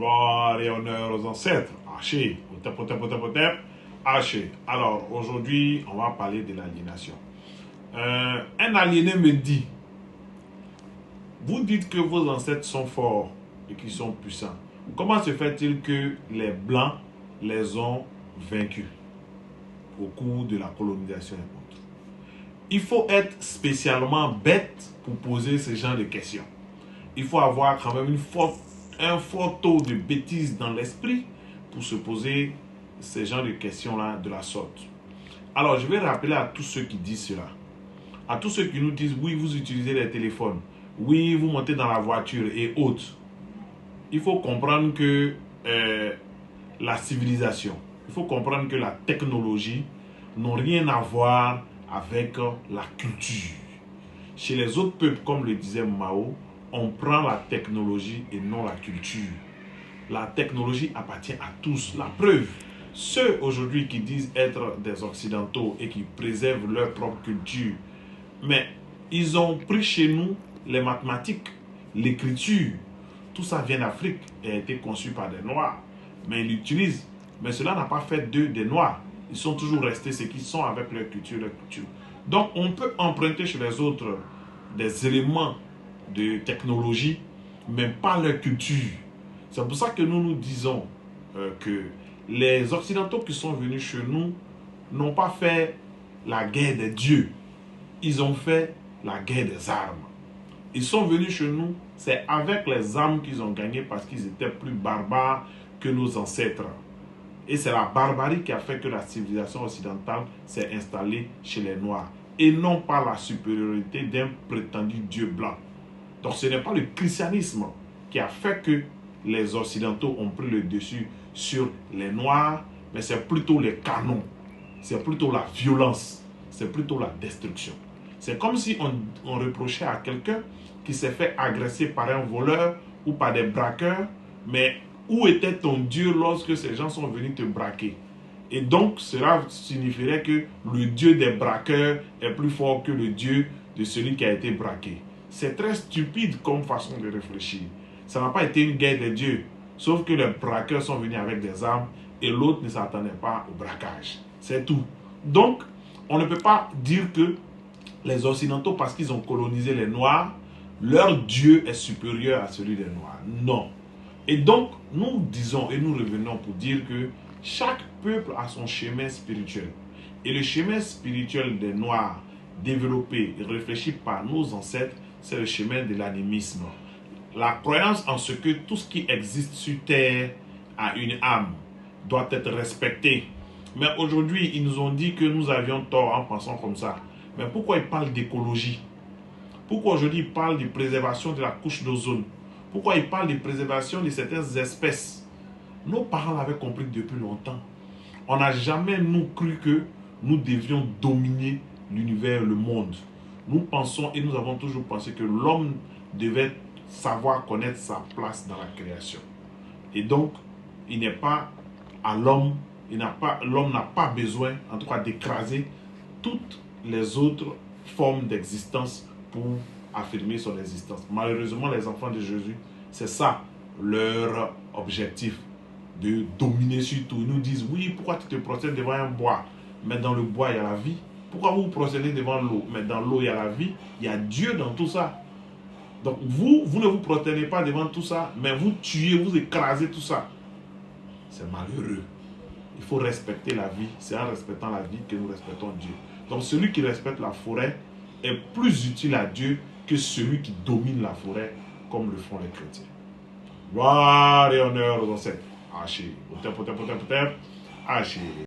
Gloire et honneur aux ancêtres. Haché, haché. Alors, aujourd'hui, on va parler de l'aliénation. Un aliéné me dit, vous dites que vos ancêtres sont forts et qu'ils sont puissants. Comment se fait-il que les Blancs les ont vaincus au cours de la colonisation et autres? Il faut être spécialement bête pour poser ce genre de questions. Il faut avoir quand même un fort taux de bêtises dans l'esprit pour se poser ce genre de questions-là de la sorte. Alors, je vais rappeler à tous ceux qui disent cela, à tous ceux qui nous disent, oui, vous utilisez les téléphones, oui, vous montez dans la voiture et autres. Il faut comprendre que la civilisation, il faut comprendre que la technologie n'ont rien à voir avec la culture. Chez les autres peuples, comme le disait Mao, on prend la technologie et non la culture. La technologie appartient à tous. La preuve, ceux aujourd'hui qui disent être des Occidentaux et qui préservent leur propre culture, mais ils ont pris chez nous les mathématiques, l'écriture. Tout ça vient d'Afrique et a été conçu par des Noirs. Mais ils l'utilisent. Mais cela n'a pas fait d'eux des Noirs. Ils sont toujours restés ce qu'ils sont avec leur culture, Donc, on peut emprunter chez les autres des éléments de technologie, mais pas leur culture. C'est pour ça que nous disons que les Occidentaux qui sont venus chez nous n'ont pas fait la guerre des dieux. Ils ont fait la guerre des armes. Ils sont venus chez nous, c'est avec les armes qu'ils ont gagné parce qu'ils étaient plus barbares que nos ancêtres. Et c'est la barbarie qui a fait que la civilisation occidentale s'est installée chez les Noirs. Et non pas la supériorité d'un prétendu Dieu blanc. Donc ce n'est pas le christianisme qui a fait que les Occidentaux ont pris le dessus sur les Noirs, mais c'est plutôt les canons, c'est plutôt la violence, c'est plutôt la destruction. C'est comme si on reprochait à quelqu'un qui s'est fait agresser par un voleur ou par des braqueurs, mais où était ton Dieu lorsque ces gens sont venus te braquer? Et donc, cela signifierait que le Dieu des braqueurs est plus fort que le Dieu de celui qui a été braqué. C'est très stupide comme façon de réfléchir. Ça n'a pas été une guerre des dieux, sauf que les braqueurs sont venus avec des armes et l'autre ne s'attendait pas au braquage. C'est tout. Donc, on ne peut pas dire que les Occidentaux, parce qu'ils ont colonisé les Noirs, leur Dieu est supérieur à celui des Noirs. Non. Et donc, nous disons et nous revenons pour dire que chaque peuple a son chemin spirituel. Et le chemin spirituel des Noirs, développé et réfléchi par nos ancêtres, c'est le chemin de l'animisme. La croyance en ce que tout ce qui existe sur Terre a une âme, doit être respecté. Mais aujourd'hui, ils nous ont dit que nous avions tort en pensant comme ça. Mais pourquoi ils parlent d'écologie? Pourquoi aujourd'hui ils parlent de préservation de la couche d'ozone? Pourquoi ils parlent de préservation de certaines espèces? Nos parents l'avaient compris depuis longtemps. On n'a jamais, nous, cru que nous devions dominer l'univers, le monde. Nous pensons et nous avons toujours pensé que l'homme devait savoir connaître sa place dans la création. Et donc, il n'est pas à l'homme, l'homme n'a pas besoin, en tout cas, d'écraser toutes les autres formes d'existence pour affirmer son existence. Malheureusement, les enfants de Jésus, c'est ça leur objectif, de dominer sur tout. Ils nous disent, oui, pourquoi tu te procèdes devant un bois? Mais dans le bois, il y a la vie. Pourquoi vous procédez devant l'eau? Mais dans l'eau, il y a la vie. Il y a Dieu dans tout ça. Donc vous ne vous prosternez pas devant tout ça, mais vous tuez, vous écrasez tout ça. C'est malheureux. Il faut respecter la vie. C'est en respectant la vie que nous respectons Dieu. Donc celui qui respecte la forêt est plus utile à Dieu que celui qui domine la forêt, comme le font les chrétiens. Gloire et honneur aux ancêtres. Haché. Haché.